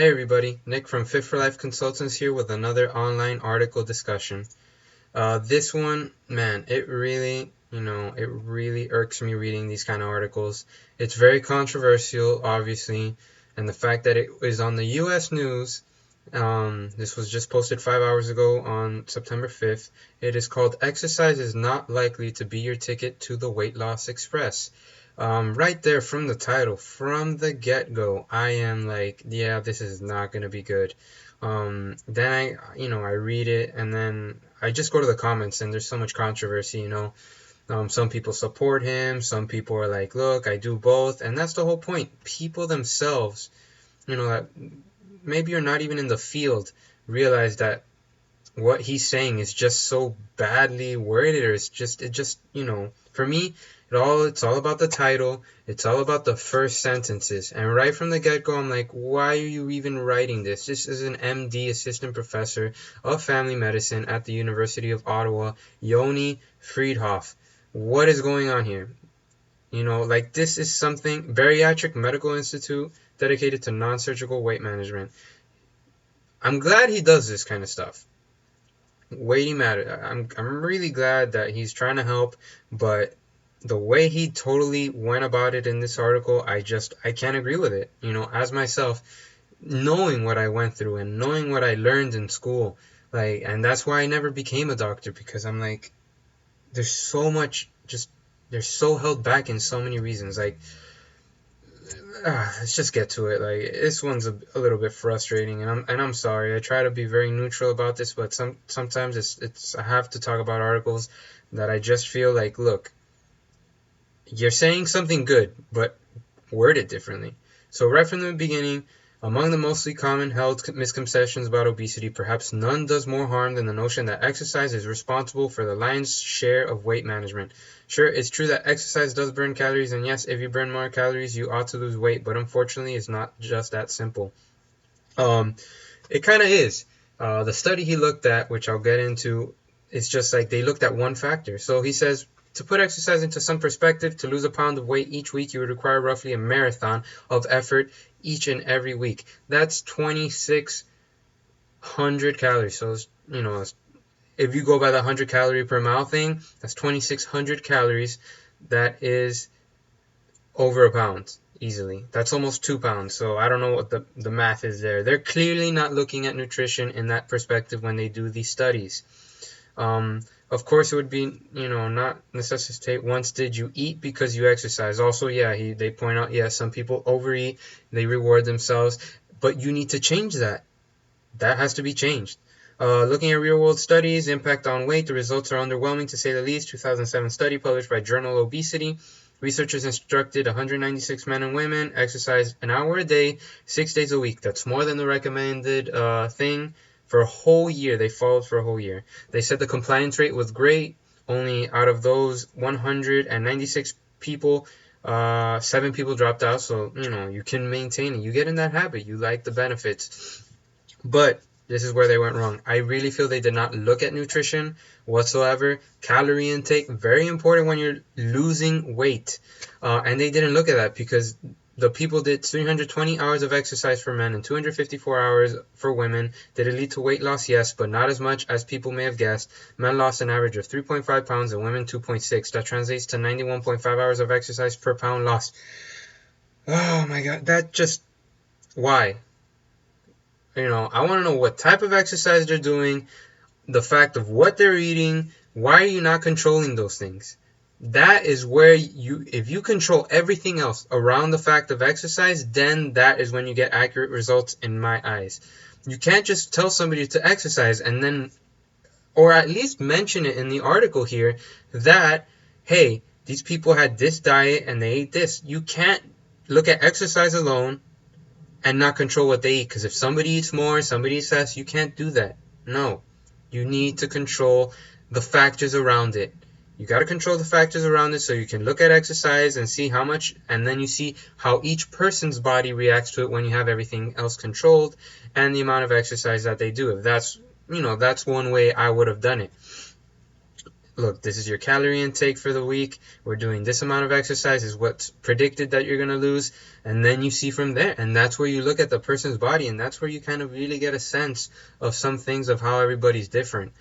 Hey everybody, Nick from Fit for Life Consultants here with another online article discussion. This one, man, it really irks me reading these kind of articles. It's very controversial, obviously, and the fact that it is on the U.S. news, this was just posted 5 hours ago on September 5th. It is called "Exercise is Not Likely to Be Your Ticket to the Weight Loss Express." Right there from the title, from the get-go, I am like, yeah, this is not gonna be good. Then I read it and then I just go to the comments and there's so much controversy. Some people support him, some people are like, look, I do both, and that's the whole point. People themselves, that maybe you're not even in the field, realize that what he's saying is just so badly worded, or for me, it's all about the title. It's all about the first sentences. And right from the get-go, I'm like, why are you even writing this? This is an MD, assistant professor of family medicine at the University of Ottawa, Yoni Friedhoff. What is going on here? This is something, Bariatric Medical Institute, dedicated to non-surgical weight management. I'm glad he does this kind of stuff. Weighty matter. I'm really glad that he's trying to help, but the way he totally went about it in this article, I can't agree with it. As myself, knowing what I went through and knowing what I learned in school, and that's why I never became a doctor, because I'm like, there's so much, they're so held back in so many reasons. Let's just get to it. This one's a little bit frustrating, and I'm sorry. I try to be very neutral about this, but sometimes it's I have to talk about articles that I just feel like, look, you're saying something good, but word it differently. So right from the beginning, among the mostly common held misconceptions about obesity, perhaps none does more harm than the notion that exercise is responsible for the lion's share of weight management. Sure, it's true that exercise does burn calories, and yes, if you burn more calories, you ought to lose weight, but unfortunately, it's not just that simple. It kind of is. The study he looked at, which I'll get into, is just like they looked at one factor. So he says, to put exercise into some perspective, to lose a pound of weight each week, you would require roughly a marathon of effort each and every week. That's 2,600 calories. So, if you go by the 100 calorie per mile thing, that's 2,600 calories. That is over a pound easily. That's almost 2 pounds. So I don't know what the math is there. They're clearly not looking at nutrition in that perspective when they do these studies. Of course, it would be, not necessitate once did you eat because you exercise. Also, they point out, some people overeat, they reward themselves, but you need to change that. That has to be changed. Looking at real-world studies, impact on weight, the results are underwhelming to say the least. 2007 study published by Journal Obesity. Researchers instructed 196 men and women exercise an hour a day, 6 days a week. That's more than the recommended thing. For a whole year, they followed for a whole year. They said the compliance rate was great. Only out of those 196 people, 7 people dropped out. So, you can maintain it. You get in that habit. You like the benefits. But this is where they went wrong. I really feel they did not look at nutrition whatsoever. Calorie intake, very important when you're losing weight. And they didn't look at that because the people did 320 hours of exercise for men and 254 hours for women. Did it lead to weight loss? Yes, but not as much as people may have guessed. Men lost an average of 3.5 pounds and women 2.6. That translates to 91.5 hours of exercise per pound lost. Oh my God, why? I want to know what type of exercise they're doing, the fact of what they're eating. Why are you not controlling those things? That is where if you control everything else around the fact of exercise, then that is when you get accurate results in my eyes. You can't just tell somebody to exercise and then, or at least mention it in the article here, that, hey, these people had this diet and they ate this. You can't look at exercise alone and not control what they eat, because if somebody eats more, somebody eats less, you can't do that. No. You need to control the factors around it. You got to control the factors around it so you can look at exercise and see how much, and then you see how each person's body reacts to it when you have everything else controlled and the amount of exercise that they do. If that's one way I would have done it. look, this is your calorie intake for the week. We're doing this amount of exercise is what's predicted that you're going to lose. And then you see from there. And that's where you look at the person's body. And that's where you kind of really get a sense of some things of how everybody's different.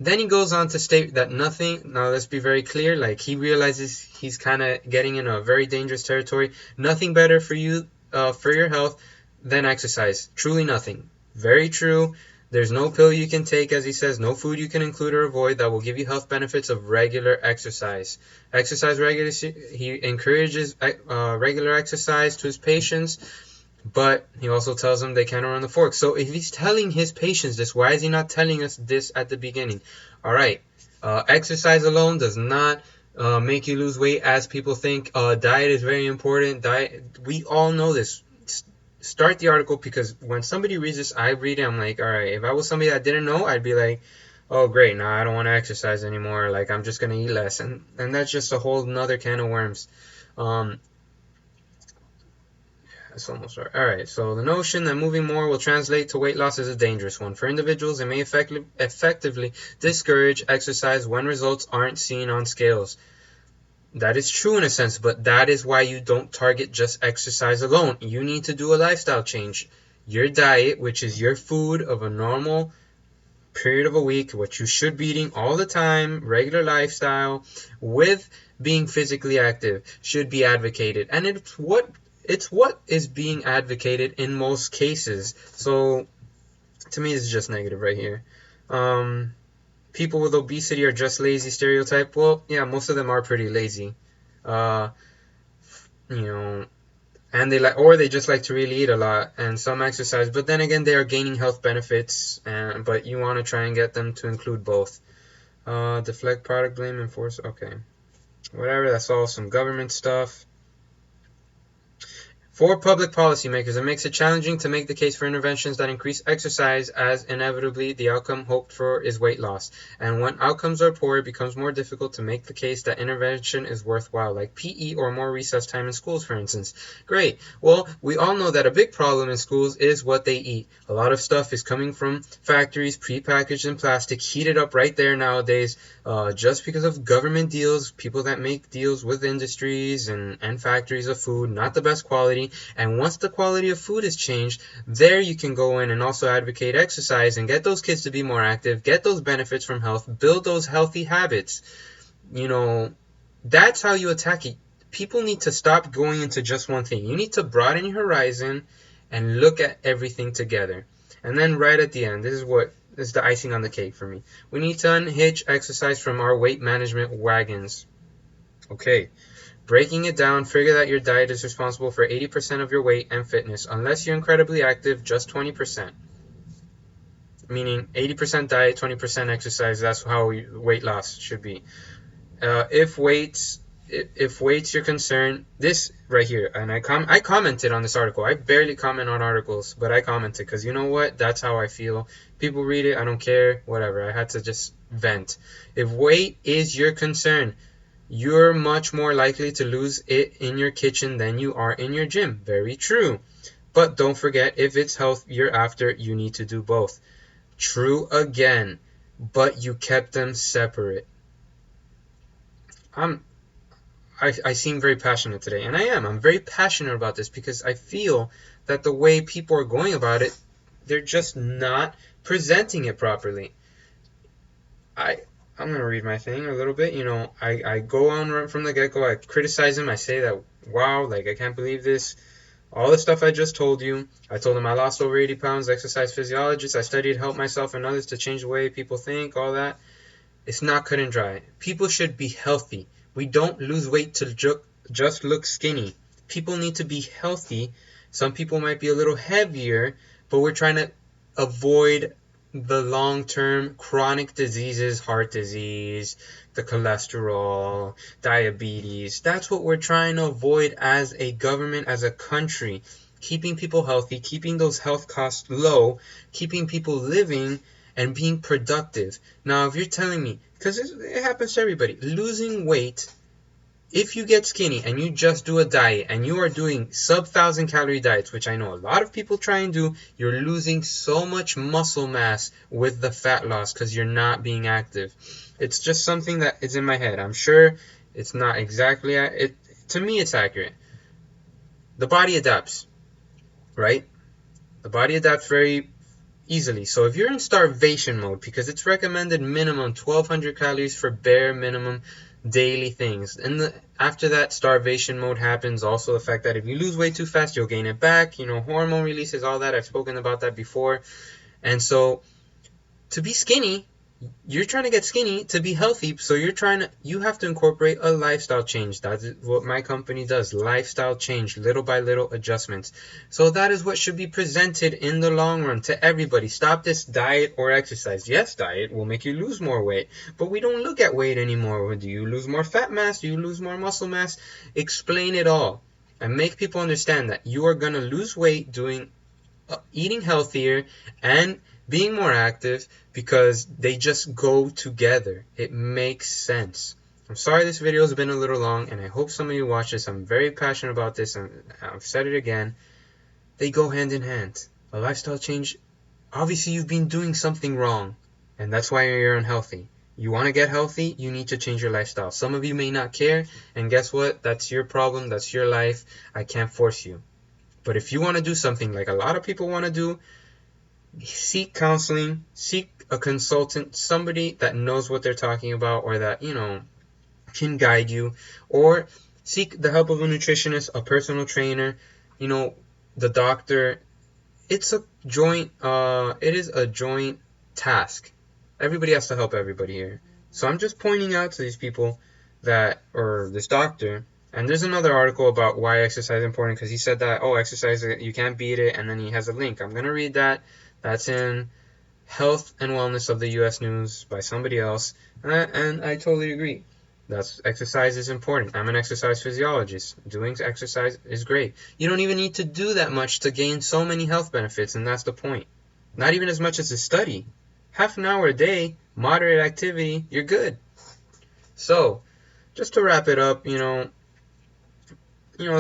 Then he goes on to state that nothing, now let's be very clear, like he realizes he's kind of getting in a very dangerous territory. Nothing better for you, for your health than exercise. Truly nothing. Very true. There's no pill you can take, as he says, no food you can include or avoid that will give you health benefits of regular exercise. Exercise regularly, he encourages regular exercise to his patients, but he also tells them they can't run the fork. So if he's telling his patients this, why is he not telling us this at the beginning? All right, exercise alone does not make you lose weight as people think. Diet is very important. Diet, we all know this. Start the article, because when somebody reads this, I read it, I'm like, all right, if I was somebody that didn't know, I'd be like, oh great, now I don't want to exercise anymore, like I'm just going to eat less. And that's just a whole nother can of worms. That's almost right. Alright, so the notion that moving more will translate to weight loss is a dangerous one. For individuals, it may effectively discourage exercise when results aren't seen on scales. That is true in a sense, but that is why you don't target just exercise alone. You need to do a lifestyle change. Your diet, which is your food of a normal period of a week, what you should be eating all the time, regular lifestyle, with being physically active, should be advocated. And it's what is being advocated in most cases. So to me, this is just negative right here. People with obesity are just lazy stereotype. Well, yeah, most of them are pretty lazy. And they just like to really eat a lot and some exercise. But then again, they are gaining health benefits, but you want to try and get them to include both. Deflect product blame, enforce. Okay, whatever. That's all some government stuff. For public policymakers, it makes it challenging to make the case for interventions that increase exercise, as inevitably the outcome hoped for is weight loss. And when outcomes are poor, it becomes more difficult to make the case that intervention is worthwhile, like PE or more recess time in schools, for instance. Great. Well, we all know that a big problem in schools is what they eat. A lot of stuff is coming from factories, prepackaged in plastic, heated up right there nowadays, just because of government deals, people that make deals with industries and factories of food, not the best quality. And once the quality of food is changed, there you can go in and also advocate exercise and get those kids to be more active, get those benefits from health, build those healthy habits. That's how you attack it. People need to stop going into just one thing. You need to broaden your horizon and look at everything together. And then right at the end, this is the icing on the cake for me. We need to unhitch exercise from our weight management wagons. Okay. Breaking it down, figure that your diet is responsible for 80% of your weight and fitness. Unless you're incredibly active, just 20%. Meaning 80% diet, 20% exercise. That's how weight loss should be. If weights you're concerned, this right here, and I commented on this article. I barely comment on articles, but I commented because you know what? That's how I feel. People read it, I don't care, whatever. I had to just vent. If weight is your concern, you're much more likely to lose it in your kitchen than you are in your gym. Very true. But don't forget, if it's health you're after, you need to do both. True again, but you kept them separate. I seem very passionate today, and I am. I'm very passionate about this because I feel that the way people are going about it, they're just not presenting it properly. I'm going to read my thing a little bit. I go on right from the get-go. I criticize him. I say that, wow, like, I can't believe this. All the stuff I just told you. I told him I lost over 80 pounds, exercise physiologist. I studied help myself and others to change the way people think, all that. It's not cut and dry. People should be healthy. We don't lose weight to just look skinny. People need to be healthy. Some people might be a little heavier, but we're trying to avoid the long-term chronic diseases, heart disease, the cholesterol, diabetes. That's what we're trying to avoid as a government, as a country. Keeping people healthy, keeping those health costs low, keeping people living and being productive. Now, if you're telling me, because it happens to everybody, losing weight if you get skinny and you just do a diet and you are doing sub 1,000 calorie diets, which I know a lot of people try and do, you're losing so much muscle mass with the fat loss because you're not being active. It's just something that is in my head. I'm sure it's not exactly it. To me, it's accurate. The body adapts, right? The body adapts very easily. So if you're in starvation mode, because it's recommended minimum 1,200 calories for bare minimum daily things. And after that, starvation mode happens. Also the fact that if you lose weight too fast, you'll gain it back. Hormone releases, all that. I've spoken about that before. And so to be skinny, you're trying to get skinny to be healthy, so you have to incorporate a lifestyle change. That's what my company does. Lifestyle change, little by little adjustments. So that is what should be presented in the long run to everybody. Stop this diet or exercise. Yes, diet will make you lose more weight, but we don't look at weight anymore. Do you lose more fat mass? Do you lose more muscle mass? Explain it all and make people understand that you are going to lose weight doing eating healthier and being more active, because they just go together. It makes sense. I'm sorry this video has been a little long, and I hope some of you watch this. I'm very passionate about this, and I've said it again. They go hand in hand. A lifestyle change, obviously you've been doing something wrong, and that's why you're unhealthy. You want to get healthy, you need to change your lifestyle. Some of you may not care, and guess what? That's your problem, that's your life. I can't force you. But if you want to do something like a lot of people want to do, seek counseling, seek a consultant, somebody that knows what they're talking about, or that, can guide you, or seek the help of a nutritionist, a personal trainer, the doctor. It is a joint task. Everybody has to help everybody here. So I'm just pointing out to these people or this doctor. And there's another article about why exercise is important, because he said that, exercise, you can't beat it, and then he has a link. I'm going to read that. That's in Health and Wellness of the U.S. News by somebody else, and I totally agree. Exercise is important. I'm an exercise physiologist. Doing exercise is great. You don't even need to do that much to gain so many health benefits, and that's the point. Not even as much as a study. Half an hour a day, moderate activity, you're good. So, just to wrap it up, this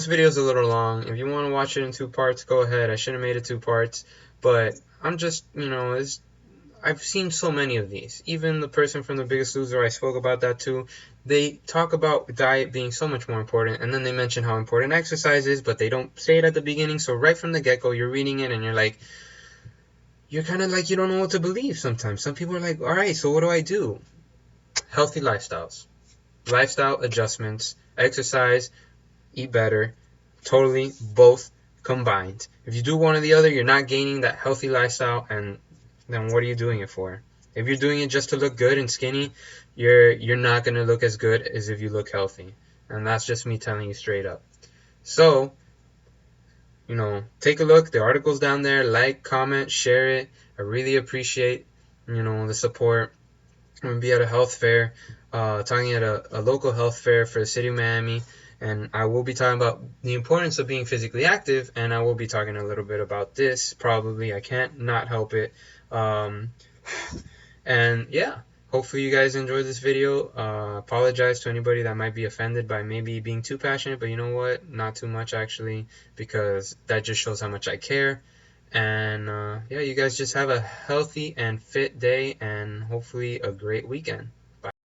video is a little long. If you want to watch it in 2 parts, go ahead. I should have made it 2 parts, but I'm just, I've seen so many of these. Even the person from The Biggest Loser, I spoke about that too. They talk about diet being so much more important, and then they mention how important exercise is, but they don't say it at the beginning. So right from the get-go, you're reading it, and you're kind of like, you don't know what to believe sometimes. Some people are like, all right, so what do I do? Healthy lifestyles, lifestyle adjustments, exercise, eat better, totally both combined. If you do one or the other, you're not gaining that healthy lifestyle, and then what are you doing it for? If you're doing it just to look good and skinny, you're not going to look as good as if you look healthy. And that's just me telling you straight up. So, take a look. The article's down there. Like, comment, share it. I really appreciate, the support. I'm going to be at a health fair, talking at a local health fair for the city of Miami. And I will be talking about the importance of being physically active, and I will be talking a little bit about this, probably. I can't not help it. And yeah, hopefully you guys enjoyed this video. Apologize to anybody that might be offended by maybe being too passionate, but you know what? Not too much, actually, because that just shows how much I care. And yeah, you guys just have a healthy and fit day, and hopefully a great weekend.